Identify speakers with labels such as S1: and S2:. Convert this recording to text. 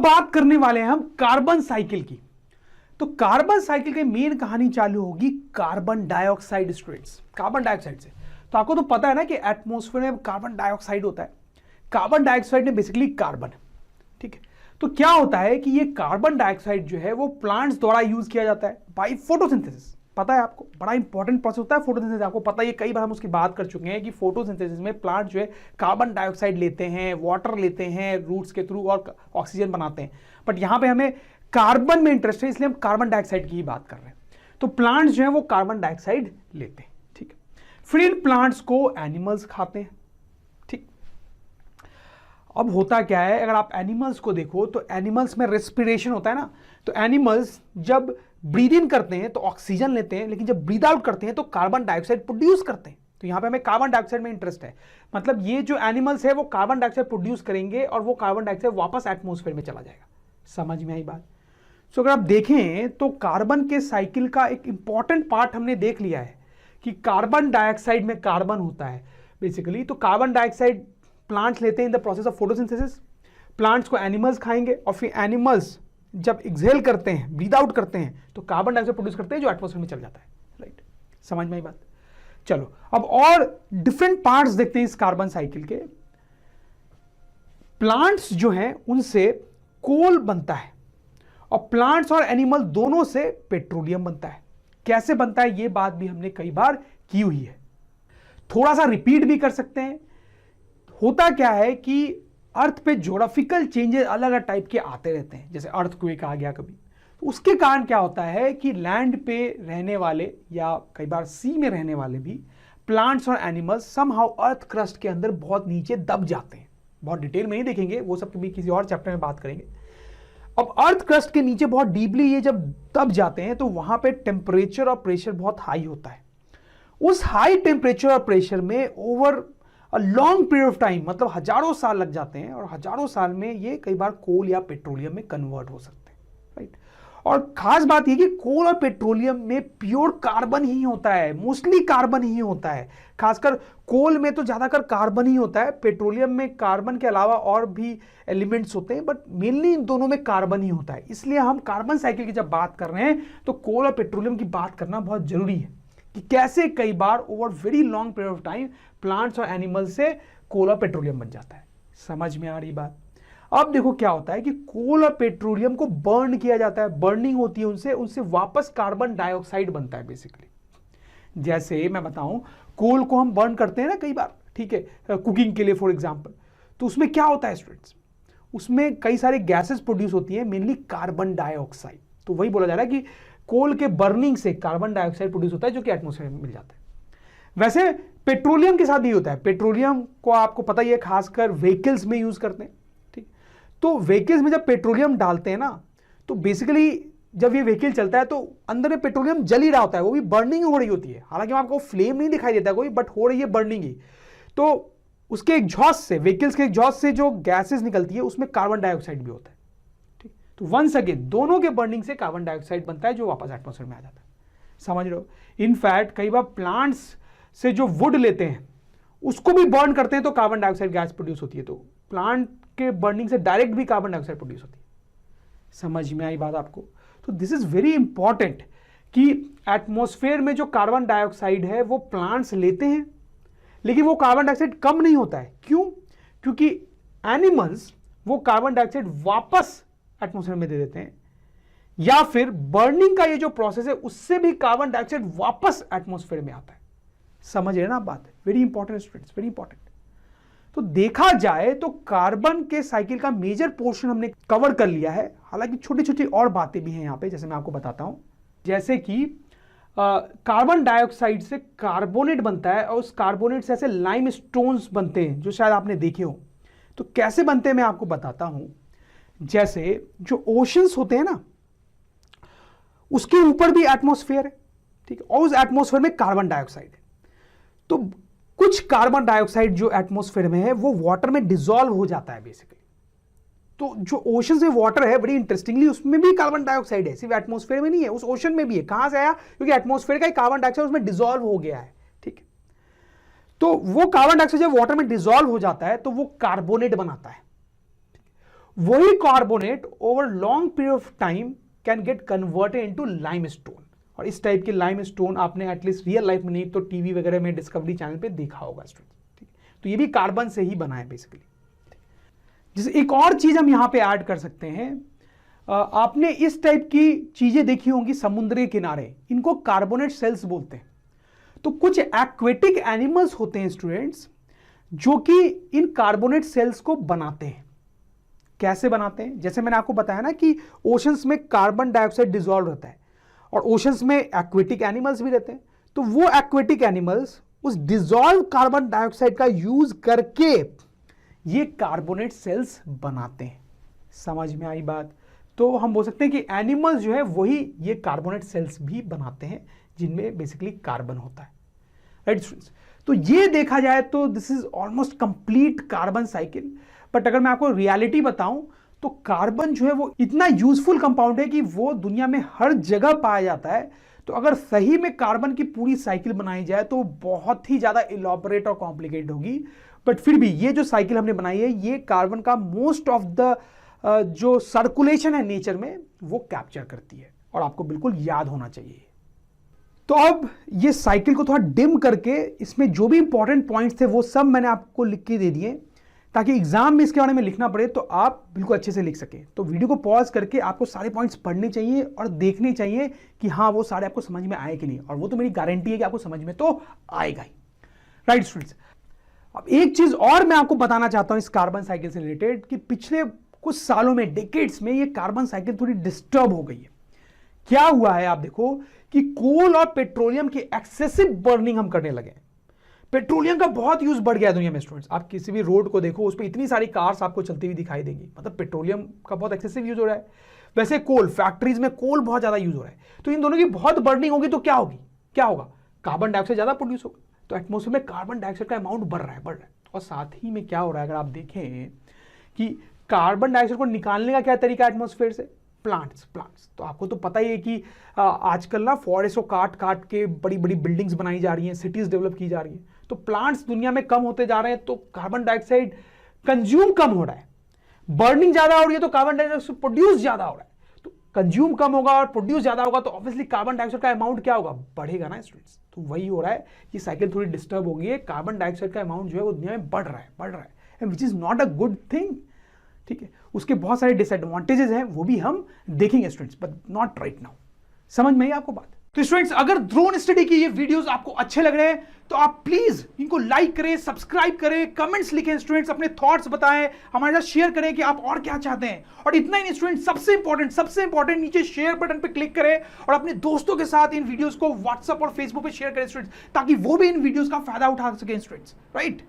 S1: बात करने वाले हैं हम कार्बन साइकिल की। तो कार्बन साइकिल की मेन कहानी चालू होगी carbon dioxide students, carbon dioxide से। तो आपको तो पता है ना कि एटमॉस्फेयर में कार्बन डाइऑक्साइड होता है। कार्बन डाइऑक्साइड में बेसिकली कार्बन है, ठीक है। तो क्या होता है कि ये कार्बन डाइऑक्साइड जो है वो प्लांट्स द्वारा यूज किया जाता है बाय फोटोसिंथेसिस। पता है आपको, बड़ा इंपॉर्टेंट प्रोसेस होता है फोटोसिंथेसिस। आपको पता है, ये कई बार हम उसकी बात कर चुके हैं कि फोटोसिंथेसिस में प्लांट जो है कार्बन डाइऑक्साइड लेते हैं, वाटर लेते हैं रूट्स के थ्रू और ऑक्सीजन बनाते हैं। बट यहां पे हमें कार्बन में इंटरेस्ट है, इसलिए हम कार्बन डाइऑक्साइड की ही बात कर रहे हैं। तो प्लांट्स जो है वो कार्बन डाइऑक्साइड लेते हैं, ठीक है। फिर इन प्लांट्स को एनिमल्स खाते हैं, ठीक। अब होता क्या है, अगर आप एनिमल्स को देखो तो एनिमल्स में रेस्पिरेशन होता है ना। तो एनिमल्स जब ब्रीद इन करते हैं तो ऑक्सीजन लेते हैं, लेकिन जब ब्रीद आउट करते हैं तो कार्बन डाइऑक्साइड प्रोड्यूस करते हैं। तो यहां पे हमें कार्बन डाइऑक्साइड में इंटरेस्ट है। मतलब ये जो एनिमल्स है वो कार्बन डाइऑक्साइड प्रोड्यूस करेंगे और वो कार्बन डाइऑक्साइड वापस एटमॉस्फेयर में चला जाएगा। समझ में आई बात? तो अगर आप देखें तो कार्बन के साइकिल का एक इंपॉर्टेंट पार्ट हमने देख लिया है कि कार्बन डाइऑक्साइड में कार्बन होता है बेसिकली। तो कार्बन डाइऑक्साइड प्लांट्स लेते हैं in the process of photosynthesis, plants को एनिमल्स खाएंगे और फिर एनिमल्स जब एक्सहेल करते हैं, ब्रीद आउट करते हैं तो कार्बन डाइऑक्साइड प्रोड्यूस करते हैं जो एटमॉस्फेयर में चल जाता है, राइट। समझ में आई बात? चलो अब और डिफरेंट पार्ट्स देखते हैं इस कार्बन साइकिल के। प्लांट्स जो हैं उनसे कोल बनता है और प्लांट्स और एनिमल दोनों से पेट्रोलियम बनता है। कैसे बनता है ये बात भी हमने कई बार की हुई है, थोड़ा सा रिपीट भी कर सकते हैं। होता क्या है कि अर्थ पे ज्योग्राफिकल चेंजेस अलग अलग टाइप के आते रहते हैं, जैसे अर्थक्वेक आ गया कभी। तो उसके कारण क्या होता है कि लैंड पे रहने वाले या कई बार सी में रहने वाले भी प्लांट्स और एनिमल्स समहाउ अर्थ क्रस्ट के अंदर बहुत नीचे दब जाते हैं। बहुत डिटेल में नहीं देखेंगे, वो सब भी किसी और चैप्टर में बात करेंगे। अब अर्थ क्रस्ट के नीचे बहुत डीपली ये जब दब जाते हैं तो वहां पे टेम्परेचर और प्रेशर बहुत हाई होता है। उस हाई टेम्परेचर और प्रेशर में over a long period of time, मतलब हजारों साल लग जाते हैं और हजारों साल में ये कई बार कोल या पेट्रोलियम में कन्वर्ट हो सकते हैं, राइट। और खास बात यह कि कोल और पेट्रोलियम में प्योर कार्बन ही होता है, मोस्टली कार्बन ही होता है। खासकर कोल में तो ज्यादातर कार्बन ही होता है, पेट्रोलियम में कार्बन के अलावा और भी एलिमेंट्स होते हैं, बट मेनली इन दोनों में कार्बन ही होता है। इसलिए हम कार्बन साइकिल की जब बात कर रहे हैं तो कोल और पेट्रोलियम की बात करना बहुत जरूरी है कि कैसे कई बार over very long period of time plants और एनिमल्स से कोल और पेट्रोलियम बन जाता है। समझ में आ रही बात? अब देखो क्या होता है कि कोल और पेट्रोलियम को बर्न किया जाता है, बर्निंग होती है उनसे वापस कार्बन डाइऑक्साइड बनता है बेसिकली। जैसे मैं बताऊं, कोल को हम बर्न करते हैं ना कई बार, ठीक है, कुकिंग के लिए फॉर एग्जांपल। तो उसमें क्या होता है स्टूडेंट्स, उसमें कई सारे गैसेस प्रोड्यूस होती है, मेनली कार्बन डाइऑक्साइड। तो वही बोला जा रहा है कि कोल के बर्निंग से कार्बन डाइऑक्साइड प्रोड्यूस होता है जो कि एटमॉस्फेयर में मिल जाता है। वैसे पेट्रोलियम के साथ भी होता है। पेट्रोलियम को आपको पता ही है, खासकर व्हीकल्स में यूज करते हैं, ठीक। तो व्हीकल्स में जब पेट्रोलियम डालते हैं ना, तो बेसिकली जब ये व्हीकल चलता है तो अंदर में पेट्रोलियम जल ही रहा होता है, वो भी बर्निंग हो रही होती है। हालांकि आपको फ्लेम नहीं दिखाई देता कोई, बट हो रही है बर्निंग ही। तो उसके एग्जॉस्ट से, व्हीकल्स के एग्जॉस्ट से जो गैसेस निकलती है उसमें कार्बन डाइऑक्साइड भी होता है, ठीक। तो वंस अगेन दोनों के बर्निंग से कार्बन डाइऑक्साइड बनता है जो वापस एटमॉस्फेयर में आ जाता है। समझ रहे हो? इनफैक्ट कई बार प्लांट्स से जो वुड लेते हैं उसको भी बर्न करते हैं तो कार्बन डाइऑक्साइड गैस प्रोड्यूस होती है। तो प्लांट के बर्निंग से डायरेक्ट भी कार्बन डाइऑक्साइड प्रोड्यूस होती है। समझ में आई बात आपको? तो दिस इज वेरी इंपॉर्टेंट कि एटमॉस्फेयर में जो कार्बन डाइऑक्साइड है वो प्लांट्स लेते हैं, लेकिन वो कार्बन डाइऑक्साइड कम नहीं होता है। क्यों? क्योंकि एनिमल्स वो कार्बन डाइऑक्साइड वापस एटमॉस्फेयर में दे देते हैं, या फिर बर्निंग का ये जो प्रोसेस है उससे भी कार्बन डाइऑक्साइड वापस एटमॉस्फेयर में आता है। समझ रहे ना आप बात? Very important students, very important. तो देखा जाए तो कार्बन के साइकिल का मेजर पोर्शन हमने कवर कर लिया है। हालांकि छोटी छोटी और बातें भी हैं यहां पे, जैसे मैं आपको बताता हूं। जैसे कि कार्बन डाइऑक्साइड से कार्बोनेट बनता है और उस कार्बोनेट से ऐसे लाइम स्टोन्स बनते हैं जो शायद आपने देखे हो। तो कैसे बनते हैं मैं आपको बताता हूं। जैसे जो ओशंस होते हैं ना, उसके ऊपर भी एटमॉस्फेयर है, ठीक है, और उस एटमॉस्फेयर में कार्बन डाइऑक्साइड है। तो कुछ कार्बन डाइऑक्साइड जो एटमॉस्फेयर में है वो वाटर में डिसॉल्व हो जाता है बेसिकली। तो जो ओशन में वाटर है, बड़ी इंटरेस्टिंगली उसमें भी कार्बन डाइऑक्साइड है, सिर्फ एटमॉस्फेयर में नहीं है, उस ओशन में भी है। कहां से आया? क्योंकि एटमॉस्फेयर का कार्बन डाइऑक्साइड उसमें डिसॉल्व हो गया है, ठीक है। तो वो कार्बन डाइऑक्साइड जब वाटर में डिसॉल्व हो जाता है तो वो कार्बोनेट बनाता है। वही carbonate over long period of time can get converted into limestone. और इस टाइप के लाइमस्टोन आपने एटलीस्ट रियल लाइफ में नहीं तो टीवी वगैरह में डिस्कवरी चैनल पे देखा होगा स्टूडेंट। ठीक है, तो ये भी कार्बन से ही बना है बेसिकली। जैसे एक और चीज हम यहां पे ऐड कर सकते हैं, आपने इस टाइप की चीजें देखी होंगी समुद्र के किनारे, इनको कार्बोनेट सेल्स बोलते हैं। तो कुछ एक्वेटिक एनिमल्स होते हैं स्टूडेंट्स जो कि इन कार्बोनेट सेल्स को बनाते हैं। कैसे बनाते हैं? जैसे मैंने आपको बताया ना कि ओशंस में कार्बन डाइऑक्साइड डिसॉल्व रहता है और ओशंस में एक्वेटिक एनिमल्स भी रहते हैं। तो वो एक्वेटिक एनिमल्स उस डिसॉल्व कार्बन डाइऑक्साइड का यूज करके ये कार्बोनेट सेल्स बनाते हैं। समझ में आई बात? तो हम बोल सकते हैं कि एनिमल्स जो है वही ये कार्बोनेट सेल्स भी बनाते हैं जिनमें बेसिकली कार्बन होता है। राइट स्टूडेंट्स, तो ये देखा जाए तो this is almost complete carbon cycle. But अगर मैं आपको रियलिटी बताऊं तो कार्बन जो है वो इतना यूजफुल कंपाउंड है कि वो दुनिया में हर जगह पाया जाता है। तो अगर सही में कार्बन की पूरी साइकिल बनाई जाए तो बहुत ही ज्यादा इलॉबरेट और कॉम्प्लिकेटेड होगी। बट फिर भी ये जो साइकिल हमने बनाई है ये कार्बन का मोस्ट ऑफ द जो सर्कुलेशन है नेचर में वो कैप्चर करती है और आपको बिल्कुल याद होना चाहिए। तो अब ये साइकिल को थोड़ा डिम करके इसमें जो भी इंपॉर्टेंट पॉइंट्स थे वो सब मैंने आपको लिख के दे दिए ताकि एग्जाम में इसके बारे में लिखना पड़े तो आप बिल्कुल अच्छे से लिख सके। तो वीडियो को पॉज करके आपको सारे पॉइंट्स पढ़ने चाहिए और देखने चाहिए कि हाँ वो सारे आपको समझ में आए कि नहीं, और वो तो मेरी गारंटी है कि आपको समझ में तो आएगा ही। राइट स्टूडेंट्स, अब एक चीज और मैं आपको बताना चाहता हूं इस कार्बन साइकिल से रिलेटेड कि पिछले कुछ सालों में, डेकेड्स में, ये कार्बन साइकिल थोड़ी डिस्टर्ब हो गई है। क्या हुआ है आप देखो कि कोल और पेट्रोलियम की एक्सेसिव बर्निंग हम करने लगे। पेट्रोलियम का बहुत यूज बढ़ गया है दुनिया में स्टूडेंट्स। आप किसी भी रोड को देखो उस पर इतनी सारी कार्स आपको चलती हुई दिखाई देंगी, मतलब पेट्रोलियम का बहुत एक्सेसिव यूज हो रहा है। वैसे कोल, फैक्ट्रीज में कोल बहुत ज्यादा यूज हो रहा है। तो इन दोनों की बहुत बर्निंग होगी तो क्या होगी, क्या होगा? कार्बन डाइऑक्साइड ज्यादा प्रोड्यूस होगा। तो एटमॉस्फेयर में कार्बन डाइऑक्साइड का अमाउंट बढ़ रहा है। और साथ ही में क्या हो रहा है, अगर आप देखें कि कार्बन डाइऑक्साइड को निकालने का क्या तरीका है एटमॉस्फेयर से? प्लांट्स। तो आपको तो पता ही है कि आजकल ना फॉरेस्ट को काट काट के बड़ी बड़ी बिल्डिंग्स बनाई जा रही हैं, सिटीज डेवलप की जा रही हैं। तो प्लांट्स दुनिया में कम होते जा रहे हैं तो कार्बन डाइऑक्साइड कंज्यूम कम हो रहा है। बर्निंग ज्यादा हो रही है तो कार्बन डाइऑक्साइड प्रोड्यूस ज्यादा हो रहा है। तो कंज्यूम कम होगा और प्रोड्यूस ज्यादा होगा तो ऑब्वियसली कार्बन डाइऑक्साइड का अमाउंट क्या होगा? बढ़ेगा ना स्टूडेंट्स। तो वही हो रहा है, ये साइकिल थोड़ी डिस्टर्ब हो गई है। कार्बन डाइऑक्साइड का अमाउंट जो है वो दुनिया में बढ़ रहा है and which is not a good thing. ठीक है, उसके बहुत सारे डिसएडवांटेजेस हैं, वो भी हम देखेंगे students, but not right now. समझ में आई आपको बात? तो स्टूडेंट्स, अगर ड्रोन स्टडी की ये वीडियोस आपको अच्छे लग रहे हैं तो आप प्लीज इनको लाइक करें, सब्सक्राइब करें, कमेंट्स लिखें स्टूडेंट्स, अपने थॉट्स बताएं, हमारे साथ शेयर करें कि आप और क्या चाहते हैं। और इतना ही नहीं स्टूडेंट्स, सबसे इंपॉर्टेंट नीचे शेयर बटन पे क्लिक करें और अपने दोस्तों के साथ इन वीडियोस को व्हाट्सएप और फेसबुक पे शेयर करें स्टूडेंट्स, ताकि वो भी इन वीडियोस का फायदा उठा सकें स्टूडेंट्स। राइट?